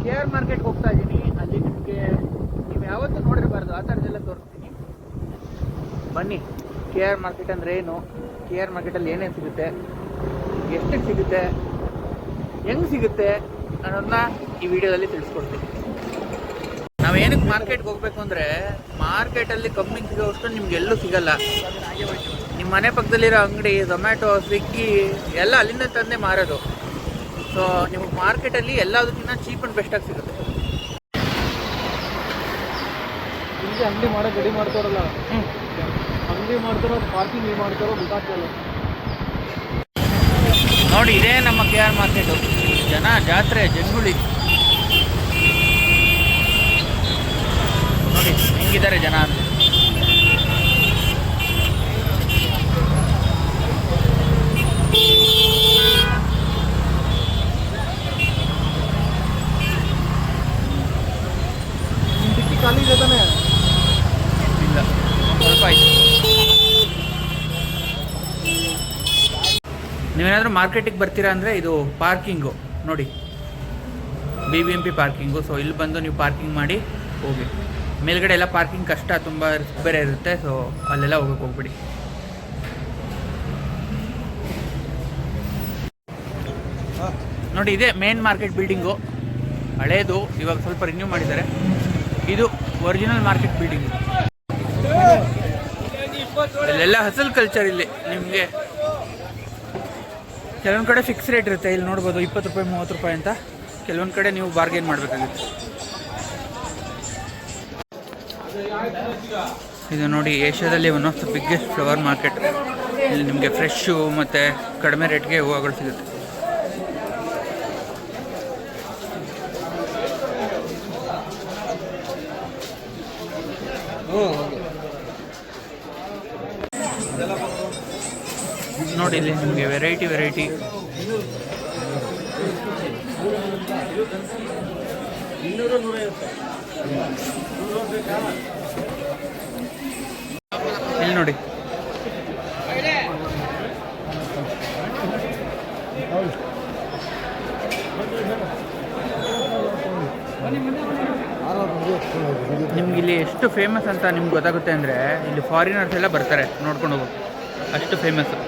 K R ಮಾರ್ಕೆಟ್ಗೆ ಹೋಗ್ತಾ ಇದ್ದೀನಿ. ಅಲ್ಲಿ ನಿಮಗೆ ನೀವು ಯಾವತ್ತೂ ನೋಡಿರಬಾರ್ದು ಆ ಥರದ್ದೆಲ್ಲ ತೋರಿಸ್ತೀನಿ. ಬನ್ನಿ. ಕೆ ಆರ್ ಮಾರ್ಕೆಟ್ ಅಂದರೆ ಏನು, ಕೆ ಆರ್ ಮಾರ್ಕೆಟಲ್ಲಿ ಏನೇನು ಸಿಗುತ್ತೆ, ಎಷ್ಟಕ್ಕೆ ಸಿಗುತ್ತೆ, ಹೆಂಗೆ ಸಿಗುತ್ತೆ ಅನ್ನೋದನ್ನ ಈ ವಿಡಿಯೋದಲ್ಲಿ ತಿಳಿಸ್ಕೊಡ್ತೀನಿ. ನಾವೇನಕ್ಕೆ ಮಾರ್ಕೆಟ್ಗೆ ಹೋಗ್ಬೇಕು ಅಂದರೆ, ಮಾರ್ಕೆಟಲ್ಲಿ ಕಮ್ಮಿಗೆ ಸಿಗೋವಷ್ಟು ನಿಮ್ಗೆಲ್ಲೂ ಸಿಗಲ್ಲ. ನಿಮ್ಮ ಮನೆ ಪಕ್ಕದಲ್ಲಿರೋ ಅಂಗಡಿ, ಝೊಮ್ಯಾಟೊ, ಸ್ವಿಗ್ಗಿ ಎಲ್ಲ ಅಲ್ಲಿಂದ ತಂದೆ ಮಾರೋದು. ಸೊ ನಿಮಗೆ ಮಾರ್ಕೆಟಲ್ಲಿ ಎಲ್ಲದಕ್ಕಿಂತ ಚೀಪ್ ಆ್ಯಂಡ್ ಬೆಸ್ಟಾಗಿ ಸಿಗುತ್ತೆ. ಇಲ್ಲಿ ಅಂಗಡಿ ಮಾಡೋಕೆ ರೆಡಿ ಮಾಡ್ತಾರಲ್ಲ, ಅಂಗಡಿ ಮಾಡ್ತಾರೋ ಪಾರ್ಕಿಂಗ್ ಮಾಡ್ತಾರೋ ಗೊತ್ತಾಗ್ತಲ್ಲ. ನೋಡಿ, ಇದೇ ನಮ್ಮ ಕೆ ಆರ್ ಮಾರ್ಕೆಟು. ಜನ ಜಾತ್ರೆ ಜಂಗುಳಿ ನೋಡಿ ಹೆಂಗಿದ್ದಾರೆ ಜನ ಅಂತ. ಖಾಲಿ ಇದೆ ತಾನೆ? ಇಲ್ಲ, ಸ್ವಲ್ಪ ಆಯ್ತು. ನೀವೇನಾದರೂ ಮಾರ್ಕೆಟಿಗೆ ಬರ್ತೀರಾ ಅಂದರೆ ಇದು ಪಾರ್ಕಿಂಗು ನೋಡಿ, BBMP ಪಾರ್ಕಿಂಗು. ಸೊ ಇಲ್ಲಿ ಬಂದು ನೀವು ಪಾರ್ಕಿಂಗ್ ಮಾಡಿ ಹೋಗಿ. ಮೇಲ್ಗಡೆ ಎಲ್ಲ ಪಾರ್ಕಿಂಗ್ ಕಷ್ಟ, ತುಂಬ ಬೇರೆ ಇರುತ್ತೆ. ಸೊ ಅಲ್ಲೆಲ್ಲ ಹೋಗಕ್ಕೆ ಹೋಗ್ಬಿಡಿ. ನೋಡಿ, ಇದೇ ಮೇನ್ ಮಾರ್ಕೆಟ್ ಬಿಲ್ಡಿಂಗು. ಹಳೇದು, ಇವಾಗ ಸ್ವಲ್ಪ ರಿನ್ಯೂ ಮಾಡಿದ್ದಾರೆ. ಇದು ಒರಿಜಿನಲ್ ಮಾರ್ಕೆಟ್ ಬಿಲ್ಡಿಂಗು. ಇಲ್ಲೆಲ್ಲ ಹಸಲ್ ಕಲ್ಚರ್. ಇಲ್ಲಿ ನಿಮಗೆ ಕೆಲವೊಂದು ಕಡೆ ಫಿಕ್ಸ್ ರೇಟ್ ಇರುತ್ತೆ. ಇಲ್ಲಿ ನೋಡ್ಬೋದು 20 ರೂಪಾಯಿ 30 ರೂಪಾಯಿ ಅಂತ. ಕೆಲವೊಂದು ಕಡೆ ನೀವು ಬಾರ್ಗೇನ್ ಮಾಡಬೇಕಾಗುತ್ತೆ. ಇದು ನೋಡಿ, ಏಷ್ಯಾದಲ್ಲಿ one of the biggest flower market. ಇಲ್ಲಿ ನಿಮಗೆ ಫ್ರೆಶ್ಶು ಮತ್ತು ಕಡಿಮೆ ರೇಟ್ಗೆ ಹೂವುಗಳು ಸಿಗುತ್ತೆ. ನೋಡಿ, ಇಲ್ಲಿ ನಿಮಗೆ ವೆರೈಟಿ ಇಲ್ಲಿ ನೋಡಿ. ನಿಮ್ಗೆ ಇಲ್ಲಿ ಎಷ್ಟು ಫೇಮಸ್ ಅಂತ ನಿಮ್ಗೆ ಗೊತ್ತಾಗುತ್ತೆ ಅಂದರೆ, ಇಲ್ಲಿ ಫಾರಿನರ್ಸ್ ಎಲ್ಲ ಬರ್ತಾರೆ ನೋಡ್ಕೊಂಡು ಹೋಗೋದು, ಅಷ್ಟು ಫೇಮಸ್ಸು.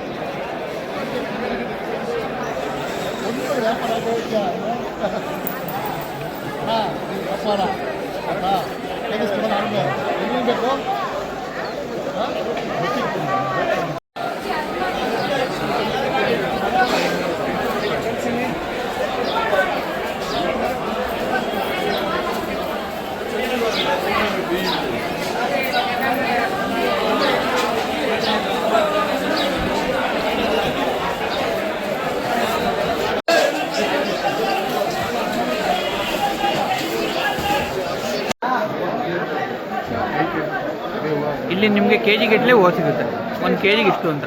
ಇಲ್ಲಿ ನಿಮಗೆ KG ಗಟ್ಟಲೆ ಹೂವು ಸಿಗುತ್ತೆ. 1 kg ಇಷ್ಟು ಅಂತ.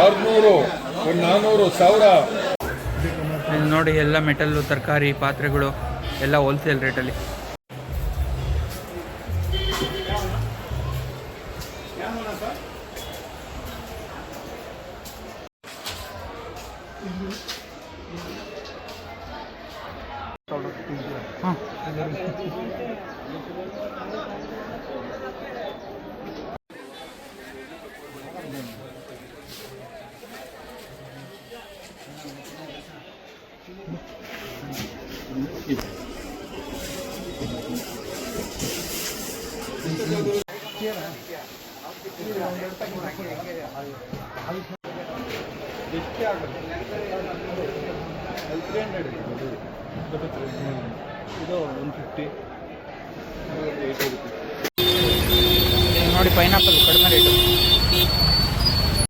600, 400, 1000. ಇಲ್ಲಿ ನೋಡಿ, ಎಲ್ಲ ಮೆಟಲ್ಲು, ತರಕಾರಿ, ಪಾತ್ರೆಗಳು ಎಲ್ಲ ಹೋಲ್ಸೇಲ್ ರೇಟಲ್ಲಿ. ಹಾಂ, ಇದು 150 ನೋಡಿ, ಪೈನಾಪಲ್ ಕಡಿಮೆ ರೇಟು.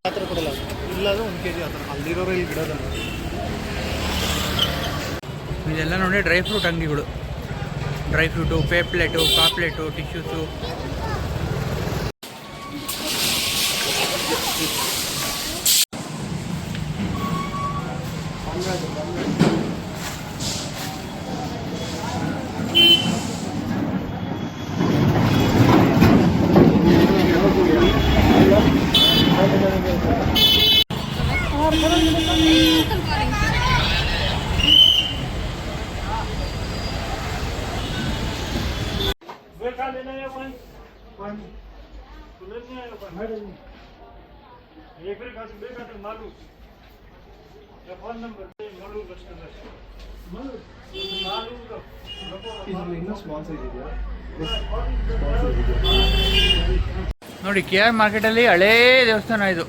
ಆ ಥರ ಕೊಡಲ್ಲ, ಇಲ್ಲಾಂದ್ರೆ 1 kg ಆ ಥರ ಅಲ್ಲಿರೋರು ಇಲ್ಲಿ ಗಿಡದ. ಇದೆಲ್ಲ ನೋಡಿ ಡ್ರೈ ಫ್ರೂಟ್ ಅಂಗಡಿಗಳು. ಡ್ರೈ ಫ್ರೂಟು, ಪೇಪ್ಲೆಟು, ಪಾಪ್ಲೆಟು, ಟಿಶ್ಯೂಸು. ಇದರಲ್ಲಿ ಇನ್ನೂ ಸ್ಮಾಲ್ ಸೈಜ್ ಇದೆಯಾ? ನೋಡಿ ಕೆ ಆರ್ ಮಾರ್ಕೆಟಲ್ಲಿ ಹಳೇ ದೇವಸ್ಥಾನ ಇದು.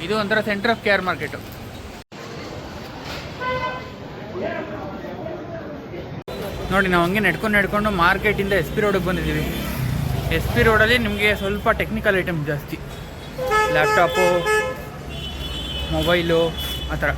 ಇದು ಒಂಥರ centre of K R market. ನೋಡಿ ನಾವು ಹಂಗೆ ನಡ್ಕೊಂಡು ಮಾರ್ಕೆಟಿಂದ ಎಸ್ ಪಿ ರೋಡಿಗೆ ಬಂದಿದ್ದೀವಿ. ಎಸ್ ಪಿ ರೋಡಲ್ಲಿ ನಿಮಗೆ ಸ್ವಲ್ಪ ಟೆಕ್ನಿಕಲ್ ಐಟಮ್ ಜಾಸ್ತಿ, ಲ್ಯಾಪ್ಟಾಪು, ಮೊಬೈಲು ಆ ಥರ.